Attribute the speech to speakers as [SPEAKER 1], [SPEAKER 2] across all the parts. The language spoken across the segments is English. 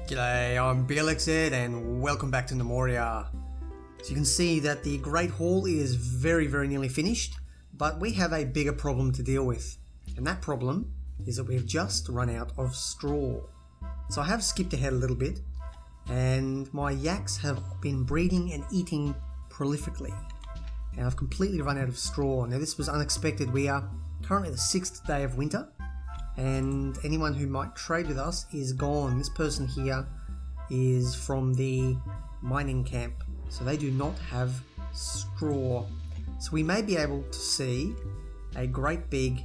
[SPEAKER 1] G'day, I'm Blxz and welcome back to Gnomoria. So you can see that the Great Hall is very nearly finished, but we have a bigger problem to deal with. And that problem is that we've just run out of straw. So I have skipped ahead a little bit, and my yaks have been breeding and eating prolifically. And I've completely run out of straw. Now this was unexpected. We are currently the 6th day of winter, and anyone who might trade with us is gone. This person here is from the mining camp, so they do not have straw. So we may be able to see a great big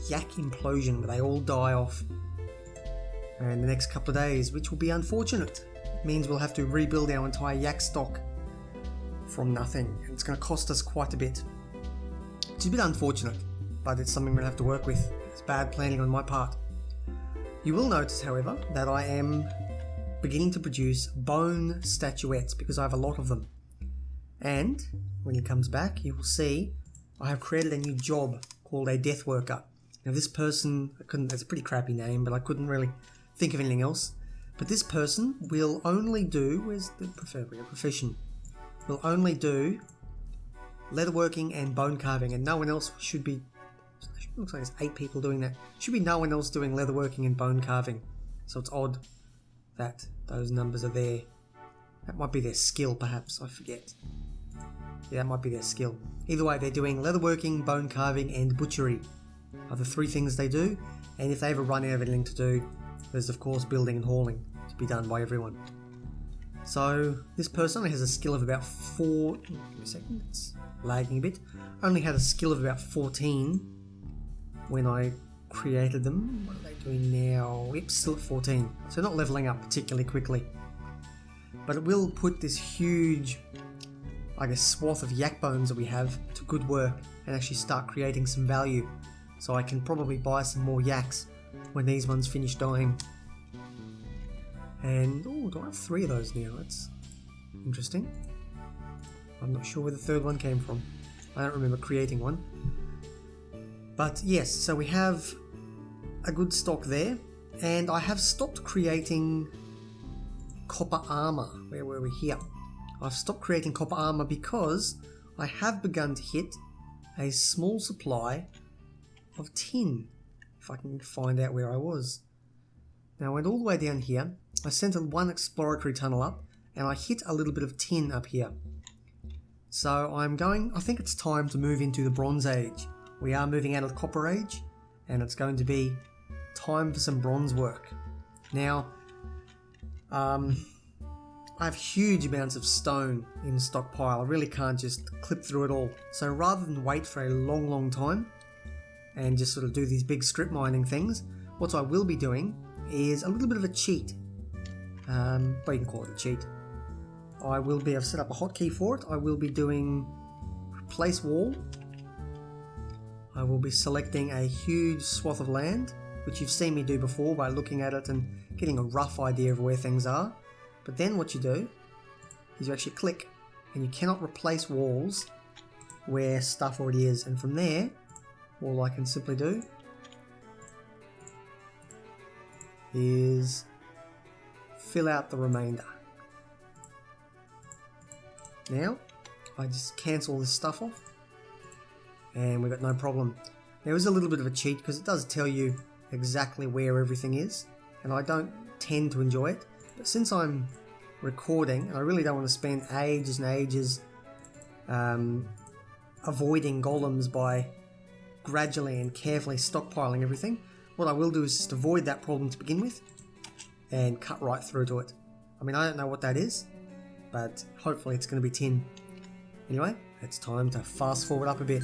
[SPEAKER 1] yak implosion where they all die off in the next couple of days, which will be unfortunate. It means we'll have to rebuild our entire yak stock from nothing, and it's going to cost us quite a bit. It's a bit unfortunate, but it's something we're going to have to work with. It's bad planning on my part. You will notice, however, that I am beginning to produce bone statuettes because I have a lot of them. And when he comes back, you will see I have created a new job called a death worker. Now this person, it's a pretty crappy name, but I couldn't really think of anything else. But this person will only do, where's the profession? Will only do leatherworking and bone carving, and no one else should be. Looks like there's 8 people doing that. Should be no one else doing leatherworking and bone carving. So it's odd that those numbers are there. That might be their skill, perhaps. I forget. Yeah, that might be their skill. Either way, they're doing leatherworking, bone carving, and butchery are the 3 things they do. And if they ever run out of anything to do, there's of course building and hauling to be done by everyone. So this person only has a skill of about 4. Give me a second. It's lagging a bit. Only had a skill of about 14. When I created them. What are they doing now? Yep, still at 14. So not leveling up particularly quickly. But it will put this huge, swath of yak bones that we have to good work and actually start creating some value. So I can probably buy some more yaks when these ones finish dying. And, do I have 3 of those now? That's interesting. I'm not sure where the 3rd one came from. I don't remember creating one. But yes, so we have a good stock there, and I have stopped creating copper armor. Where were we? Here. I've stopped creating copper armor because I have begun to hit a small supply of tin, if I can find out where I was. Now I went all the way down here, I sent one exploratory tunnel up, and I hit a little bit of tin up here. So I think it's time to move into the Bronze Age. We are moving out of the Copper Age, and it's going to be time for some bronze work. Now, I have huge amounts of stone in stockpile. I really can't just clip through it all. So rather than wait for a long time and just sort of do these big strip mining things, what I will be doing is a little bit of a cheat. But you can call it a cheat. I've set up a hotkey for it. I will be doing replace wall. I will be selecting a huge swath of land, which you've seen me do before by looking at it and getting a rough idea of where things are. But then what you do is you actually click, and you cannot replace walls where stuff already is. And from there, all I can simply do is fill out the remainder. Now, I just cancel this stuff off. And we've got no problem. There is a little bit of a cheat because it does tell you exactly where everything is, and I don't tend to enjoy it. But since I'm recording, and I really don't want to spend ages and ages avoiding golems by gradually and carefully stockpiling everything, what I will do is just avoid that problem to begin with and cut right through to it. I mean, I don't know what that is, but hopefully it's going to be tin. Anyway, it's time to fast forward up a bit.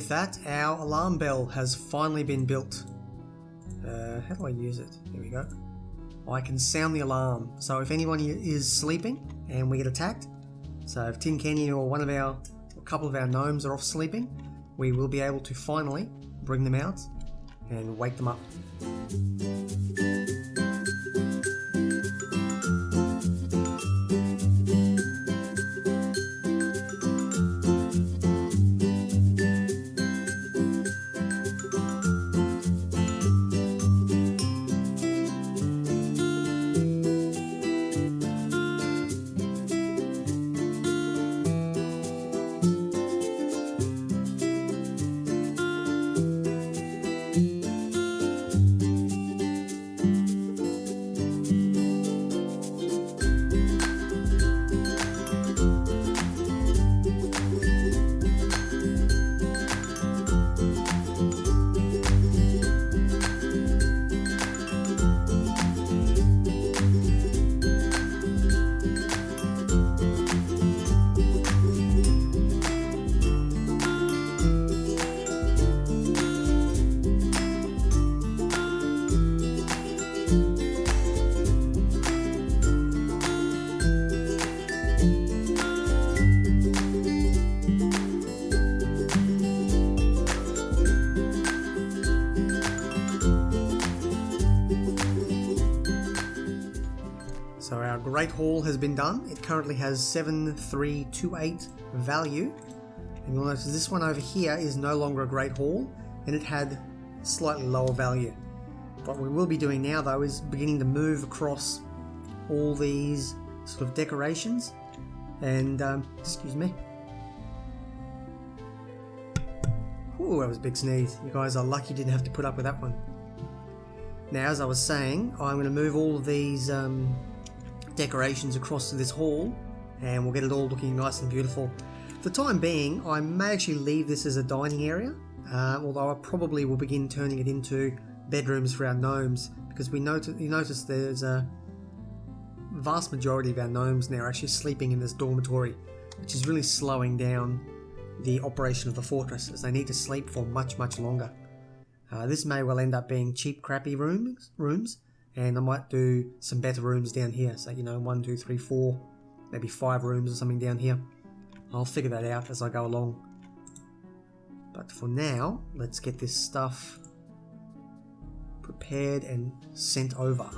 [SPEAKER 1] with that, our alarm bell has finally been built. How do I use it? Here we go. I can sound the alarm. So if anyone is sleeping and we get attacked, so if Tin Kenny or a couple of our gnomes are off sleeping, we will be able to finally bring them out and wake them up. So our Great Hall has been done. It currently has 7328 value. And you'll notice this one over here is no longer a Great Hall, and it had slightly lower value. What we will be doing now though is beginning to move across all these sort of decorations. And, excuse me. Ooh, that was a big sneeze. You guys are lucky you didn't have to put up with that one. Now, as I was saying, I'm going to move all of these decorations across to this hall, and we'll get it all looking nice and beautiful. For the time being, I may actually leave this as a dining area, although I probably will begin turning it into bedrooms for our gnomes, because you notice there's a vast majority of our gnomes now are actually sleeping in this dormitory, which is really slowing down the operation of the fortress, as they need to sleep for much longer. This may well end up being cheap, crappy rooms, and I might do some better rooms down here. So, 1, 2, 3, 4, maybe 5 rooms or something down here. I'll figure that out as I go along. But for now, let's get this stuff prepared and sent over.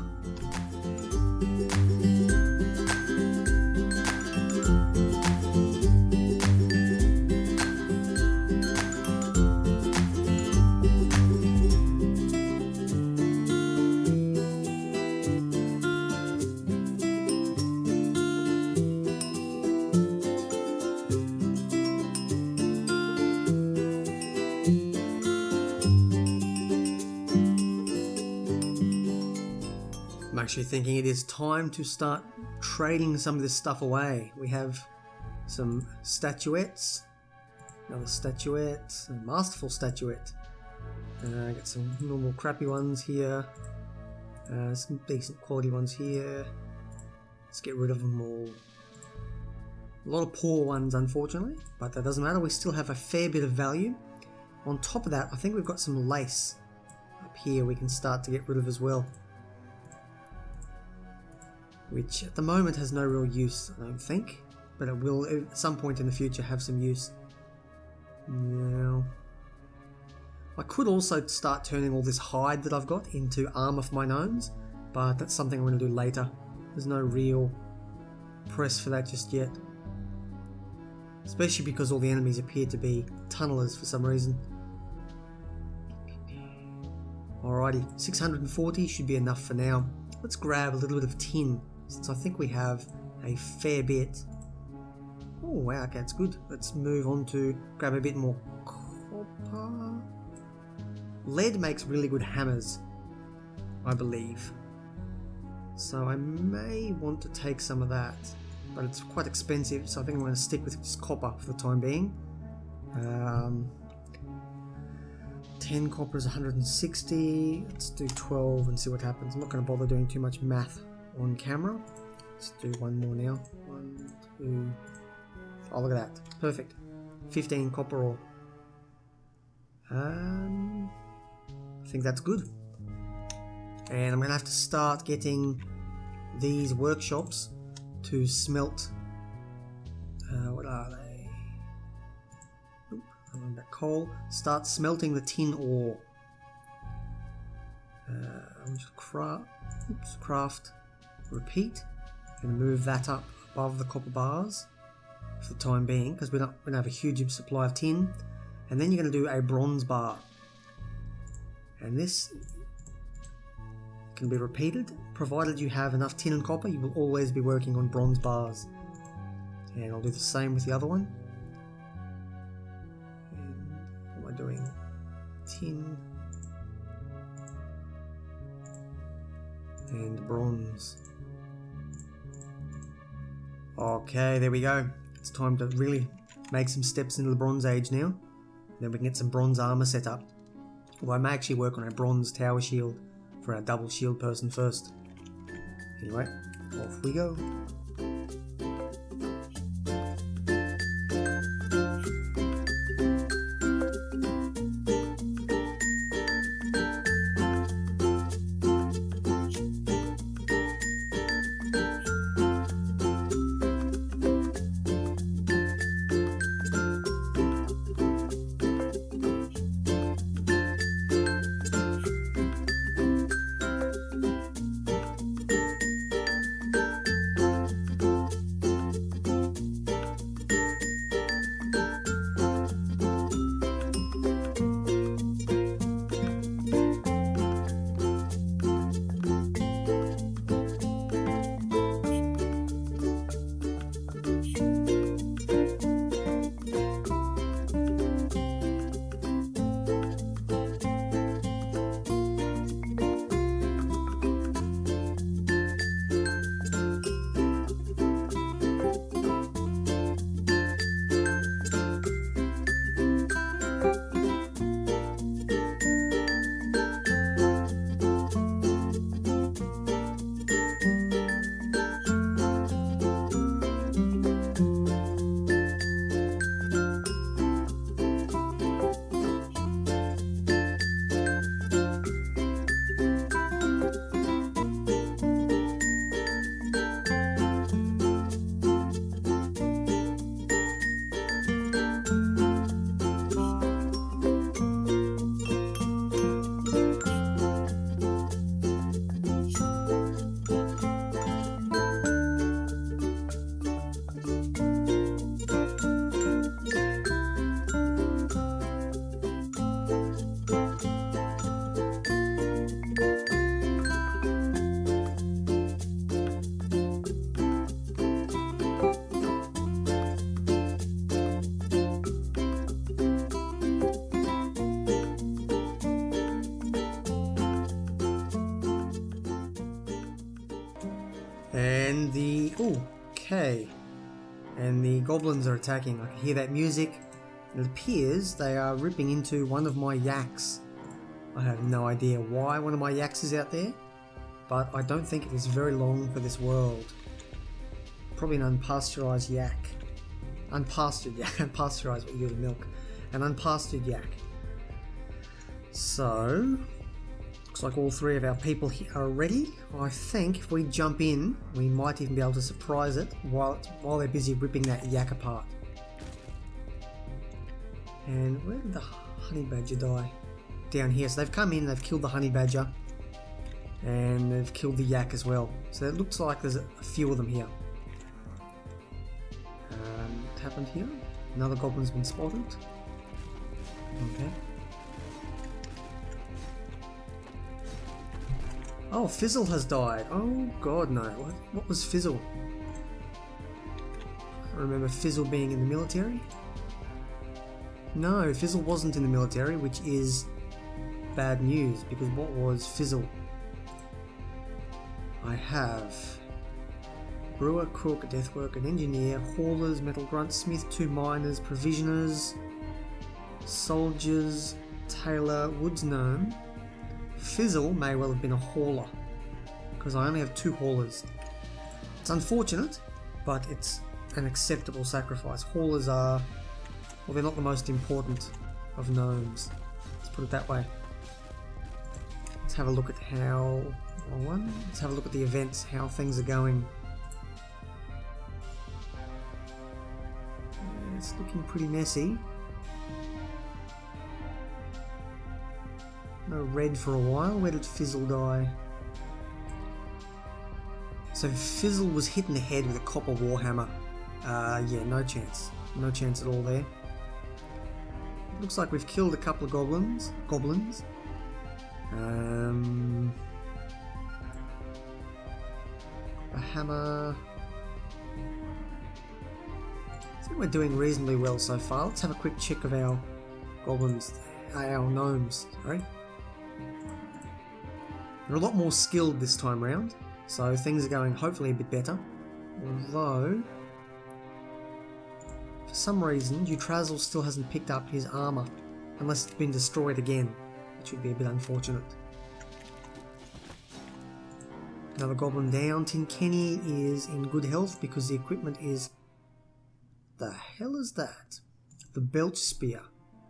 [SPEAKER 1] I'm actually thinking it is time to start trading some of this stuff away. We have some statuettes, another statuette, a masterful statuette. Got some normal crappy ones here, some decent quality ones here. Let's get rid of them all. A lot of poor ones, unfortunately, but that doesn't matter. We still have a fair bit of value. On top of that, I think we've got some lace up here we can start to get rid of as well, which at the moment has no real use, I don't think, but it will at some point in the future have some use. Now, I could also start turning all this hide that I've got into armor for my gnomes, but that's something I'm going to do later. There's no real press for that just yet, especially because all the enemies appear to be tunnelers for some reason. Alrighty, 640 should be enough for now. Let's grab a little bit of tin, since I think we have a fair bit. Oh wow, okay, that's good. Let's move on to grab a bit more copper. Lead makes really good hammers, I believe. So I may want to take some of that, but it's quite expensive, so I think I'm going to stick with just copper for the time being. 10 copper is 160. Let's do 12 and see what happens. I'm not going to bother doing too much math on camera. Let's do one more now. 1, 2. Oh, look at that. Perfect. 15 copper ore. I think that's good. And I'm going to have to start getting these workshops to smelt. What are they? Oop, I'm that coal. Start smelting the tin ore. I'm just craft, repeat. Going to move that up above the copper bars for the time being, because we're not going to have a huge supply of tin. And then you're going to do a bronze bar. And this can be repeated, provided you have enough tin and copper. You will always be working on bronze bars. And I'll do the same with the other one. And what am I doing? Tin and bronze. Okay, there we go. It's time to really make some steps into the Bronze Age now. Then we can get some bronze armor set up. Although I may actually work on a bronze tower shield for our double shield person first. Anyway, off we go. And the... okay. And the goblins are attacking. I can hear that music. It appears they are ripping into one of my yaks. I have no idea why one of my yaks is out there, but I don't think it is very long for this world. Probably an unpasteurized yak. Unpastured yak. Unpasteurized, what you do to milk. An unpastured yak. So, looks like all three of our people here are ready. I think if we jump in, we might even be able to surprise it while they're busy ripping that yak apart. And where did the honey badger die? Down here. So they've come in, they've killed the honey badger, and they've killed the yak as well. So it looks like there's a few of them here. What happened here? Another goblin's been spotted. Okay. Oh, Fizzle has died. Oh god, no. What was Fizzle? I remember Fizzle being in the military. No, Fizzle wasn't in the military, which is bad news, because what was Fizzle? I have brewer, cook, death worker, an engineer, haulers, metal grunt, smith, 2 miners, provisioners, soldiers, tailor, woods gnome. Fizzle may well have been a hauler, because I only have 2 haulers. It's unfortunate, but it's an acceptable sacrifice. Haulers are, well, they're not the most important of gnomes. put it that way. Let's have a look at how... Let's have a look at the events, how things are going. It's looking pretty messy. No red for a while. Where did Fizzle die? So Fizzle was hit in the head with a copper warhammer. Yeah, no chance. No chance at all there. Looks like we've killed a couple of goblins. A hammer. I think we're doing reasonably well so far. Let's have a quick check of our goblins, our gnomes, sorry. They're a lot more skilled this time round, so things are going hopefully a bit better. Although, for some reason, Yggdrasil still hasn't picked up his armour, unless it's been destroyed again, which would be a bit unfortunate. Another goblin down. Tinkenny is in good health because the equipment is... The hell is that? The Blxz spear.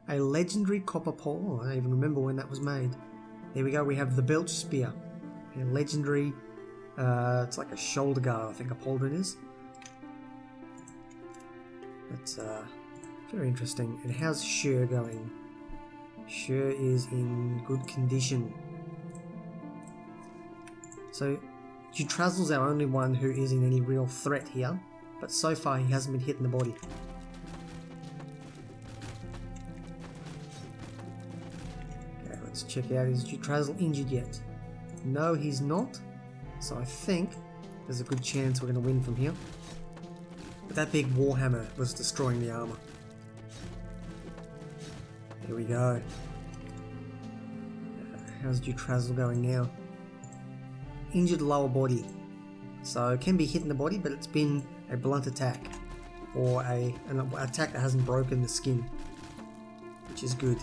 [SPEAKER 1] A legendary copper pole. Oh, I don't even remember when that was made. There we go, we have the Blxz spear. A legendary... it's like a shoulder guard, I think a pauldron is. That's very interesting. And how's Sher going? Sher is in good condition. So, Yggdrasil's our only one who is in any real threat here, but so far he hasn't been hit in the body. Okay, let's check out, is Yggdrasil injured yet? No, he's not, so I think there's a good chance we're going to win from here. But that big warhammer was destroying the armour. Here we go. How's Yggdrasil going now? Injured lower body, so can be hit in the body, but it's been a blunt attack or an attack that hasn't broken the skin, which is good.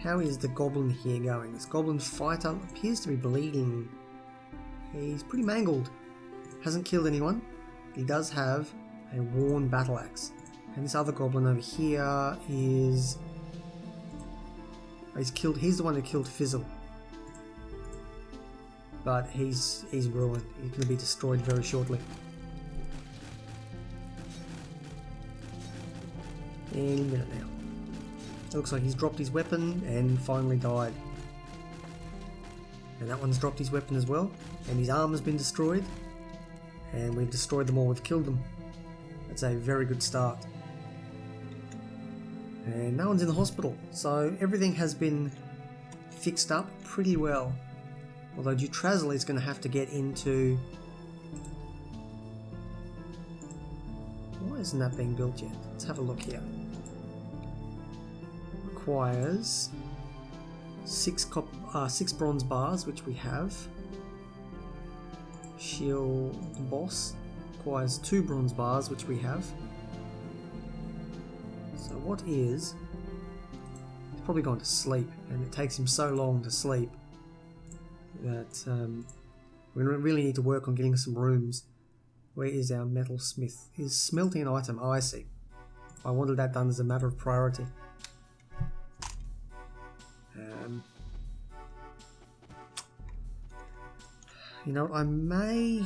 [SPEAKER 1] How is the goblin here going? This goblin fighter appears to be bleeding. He's pretty mangled. Hasn't killed anyone. He does have a worn battle axe, and this other goblin over here is... He's the one who killed Fizzle. But he's ruined. He's going to be destroyed very shortly. Any minute now. It looks like he's dropped his weapon and finally died. And that one's dropped his weapon as well. And his arm has been destroyed. And we've destroyed them all. We've killed them. That's a very good start. And no one's in the hospital. So everything has been fixed up pretty well. Although Yggdrasil is going to have to get into... Why isn't that being built yet? Let's have a look here. Requires 6 bronze bars, which we have. Shield boss requires 2 bronze bars, which we have. So what is... He's probably gone to sleep, and it takes him so long to sleep that we really need to work on getting some rooms. Where is our metalsmith? Is smelting an item? Oh, I see. I wanted that done as a matter of priority. You know what, I may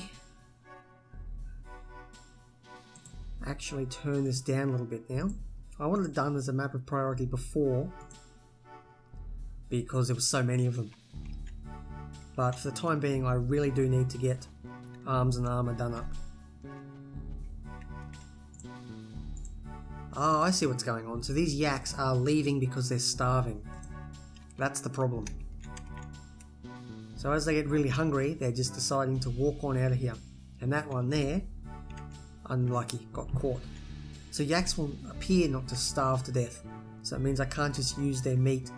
[SPEAKER 1] actually turn this down a little bit now. I wanted it done as a matter of priority before because there were so many of them. But for the time being, I really do need to get arms and armour done up. Oh, I see what's going on. So these yaks are leaving because they're starving. That's the problem. So as they get really hungry, they're just deciding to walk on out of here. And that one there, unlucky, got caught. So yaks will appear not to starve to death. So it means I can't just use their meat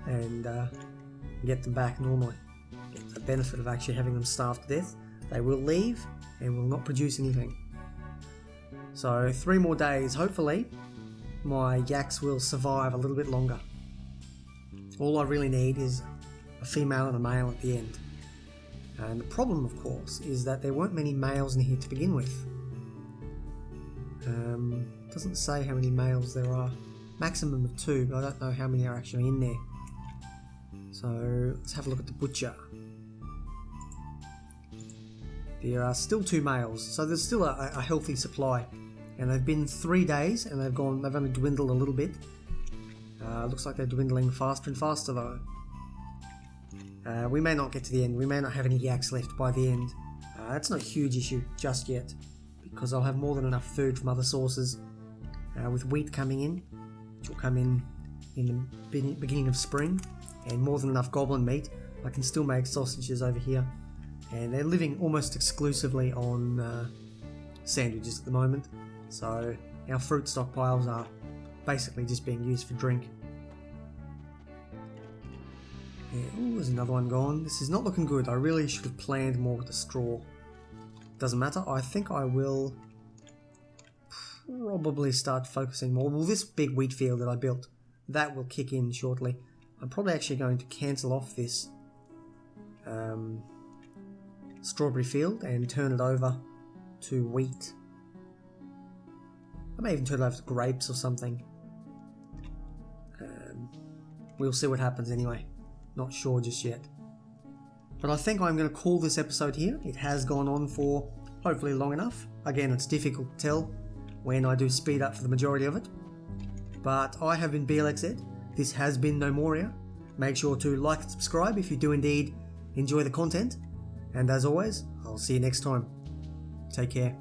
[SPEAKER 1] and get them back normally. Get the benefit of actually having them starve to death. They will leave and will not produce anything. So 3 more days, hopefully my yaks will survive a little bit longer. All I really need is a female and a male at the end. And the problem, of course, is that there weren't many males in here to begin with. Doesn't say how many males there are. maximum of 2, but I don't know how many are actually in there. So let's have a look at the butcher. There are still 2 males, so there's still a healthy supply. And they've been 3 days, and they've only dwindled a little bit. Looks like they're dwindling faster and faster though. We may not get to the end. We may not have any yaks left by the end. That's not a huge issue just yet, because I'll have more than enough food from other sources. With wheat coming in, which will come in the beginning of spring, and more than enough goblin meat, I can still make sausages over here. And they're living almost exclusively on sandwiches at the moment, so our fruit stockpiles are basically just being used for drink. Yeah, ooh, there's another one gone. This is not looking good. I really should have planned more with the straw. Doesn't matter. I think I will probably start focusing more. Well, this big wheat field that I built, that will kick in shortly. I'm probably actually going to cancel off this strawberry field and turn it over to wheat. I may even turn it over to grapes or something. We'll see what happens anyway. Not sure just yet. But I think I'm going to call this episode here. It has gone on for hopefully long enough. Again, it's difficult to tell when I do speed up for the majority of it. But I have been Blxz. This has been Gnomoria. Make sure to like and subscribe if you do indeed enjoy the content. And as always, I'll see you next time. Take care.